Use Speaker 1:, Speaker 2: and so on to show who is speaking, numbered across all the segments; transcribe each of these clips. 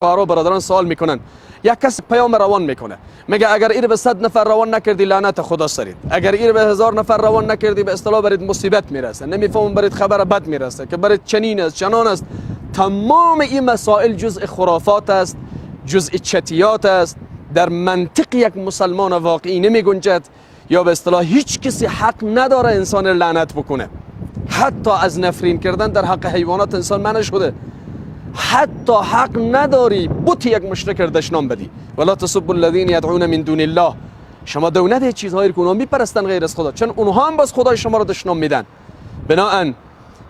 Speaker 1: برادران سوال میکنن، یک کس پیام روان میکنه میگه اگر این به 100 نفر روان نکردی لعنت خدا سرید، اگر این به 1000 نفر روان نکردی به اصطلاح برید مصیبت میرسه، نمیفهمم برید خبر بد میرسه که برید چنین است چنان است. تمام این مسائل جزء خرافات است، جزء چتیات است، در منطق یک مسلمان واقعی نمی گنجد. یا به اصطلاح هیچ کسی حق نداره انسان لعنت بکنه، حتی از نفرین کردن در حق حیوانات انسان منع شده. حتی حق نداری بت یک مشرک دشنام بدی. ولا تسبوا الذين يدعون من دون الله، شما دو ندهید چیزهایی که اونها میپرستن غیر از خدا، چون اونها هم باز خدای شما رو دشنام میدن. بنابراین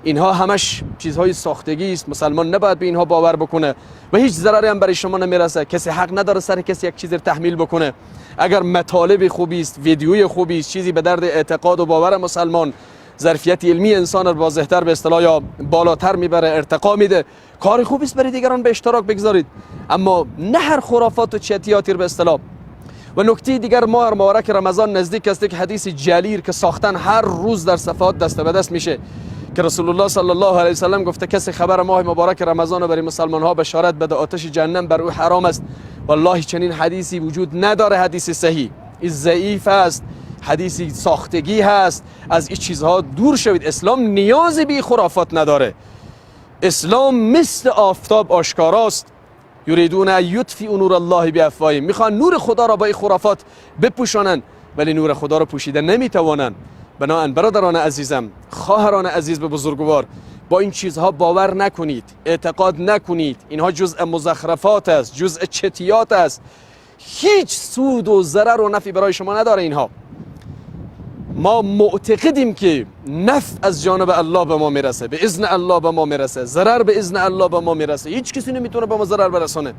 Speaker 1: اینها همش چیزهای ساختگی است، مسلمان نباید به اینها باور بکنه و هیچ ضرری هم برای شما نمیرسه. کسی حق نداره سر کسی یک چیزی تحمیل بکنه. اگر مطالب خوبی است، ویدیوی خوبی است، چیزی به درد اعتقاد و باور مسلمان، ظرفیت علمی انسان رو واضح‌تر به اصطلاح یا بالاتر میبره، ارتقا میده، کار خوبی است برای دیگران به اشتراک بگذارید، اما نه هر خرافات و چتیاتی به اصطلاح. و نکته دیگر، ماه مبارک رمضان نزدیک است که حدیث جلیل که ساختن هر روز در صفحات دست به دست میشه که رسول الله صلی الله علیه و سلم گفته کسی خبر ماه مبارک رمضان برای مسلمان ها بشارت بده آتش جهنم بر او حرام است. والله چنین حدیثی وجود نداره، حدیث صحیح، این ضعیف است، حدیثی ساختگی هست. از این چیزها دور شوید. اسلام نیازی به خرافات نداره. اسلام مثل آفتاب آشکاراست. یریدون ان یطفئوا نور الله بافواههم، میخوان نور خدا را با این خرافات بپوشانن ولی نور خدا را پوشیده نمیتوانند. بنابراین برادران عزیزم، خواهران عزیز به بزرگوار، با این چیزها باور نکنید، اعتقاد نکنید. اینها جزء مزخرفات است، جزء چتیات است. هیچ سود و ضرر و نفعی برای شما نداره اینها. ما معتقدیم که نفع از جانب الله به ما میرسه، به اذن الله به ما میرسه، ضرر به اذن الله به ما میرسه. هیچ کسی نمیتونه به ما ضرر برسونه.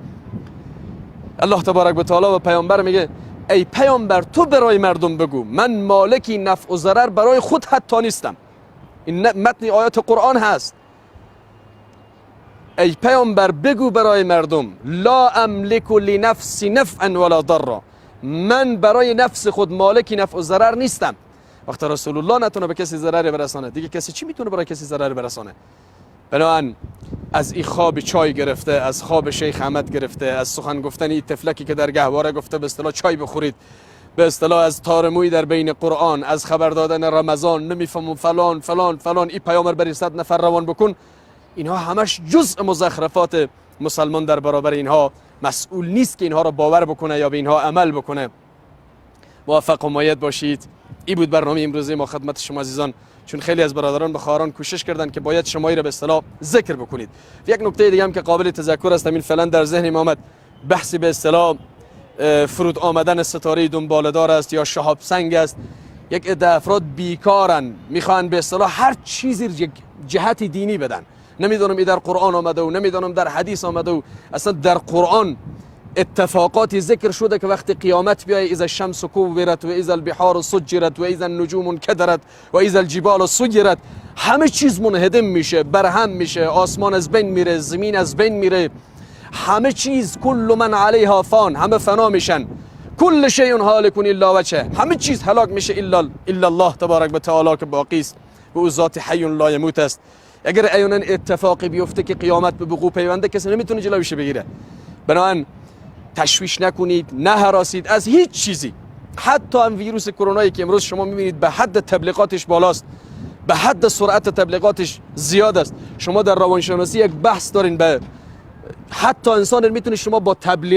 Speaker 1: الله تبارک و تعالی و پیامبر میگه ای پیامبر تو برای مردم بگو من مالکی نفع و ضرر برای خود حتی نیستم. این متن آیات قرآن هست. ای پیامبر بگو برای مردم لا املک لنفسی نفعا ولا ضرا، من برای نفس خود مالکی نفع و ضرر نیستم. وقتی رسول الله نتونه به کسی ضرری برسانه، دیگه کسی چی میتونه برای کسی ضرری برسانه؟ بنابراین از این خواب چای گرفته، از خواب شیخ احمد گرفته، از سخن گفتن این تفلکی که در گهواره گفته به اصطلاح چای بخورید، به اصطلاح از تارموی در بین قرآن، از خبر دادن رمضان، نمیفهمم فلان فلان فلان، این پیامبر بری 100 نفر روان بکن، اینها همش جزء مزخرفات. مسلمان در برابر اینها مسئول نیست که اینها را باور بکنه یا به اینها عمل بکنه. موفق و مؤید باشید. این بود برنامه امروزی ما خدمت شما عزیزان، چون خیلی از برادران به خواهران کوشش کردن که باید شمایی را به اصطلاح ذکر بکنید. یک نکته دیگه هم که قابل تذکر است، همین فعلا در ذهنم آمد، بحثی به اصطلاح فرود آمدن ستاره دنباله‌دار است یا شهاب سنگ است. یک عده افراد بیکارن، میخوان به اصطلاح هر چیزی یک جهت دینی بدن. نمیدونم این در قرآن آمده و نمیدونم در حدیث آمده و اصلا در قرآن اتفاقاتی ذکر شده که وقتی قیامت بیای اذا الشمس كورت و اذا البحار سجرت و اذا النجوم انکدرت و اذا الجبال سیرت، همه چیز منهدم میشه، برهم میشه، آسمان از بین میره، زمین از بین میره، همه چیز کل من علیها فان، همه فنا میشن، کل شیء هالک الا وجهه، همه چیز هلاک میشه الا الله تبارک و تعالی که باقی است و او ذات حی لا یموت است. اگر عیانا اتفاقی بیفته که قیامت به وقوع پیونده، کسی نمیتونه جلوش بگیره. بنابراین تشویش نکنید، نه هراسید از هیچ چیزی. حتی هم ویروس کرونایی که امروز شما میبینید به حد تبلیغاتش بالاست، به حد سرعت تبلیغاتش زیاد است. شما در روانشناسی یک بحث دارین، به حتی انسان میتونه شما با تبلیغ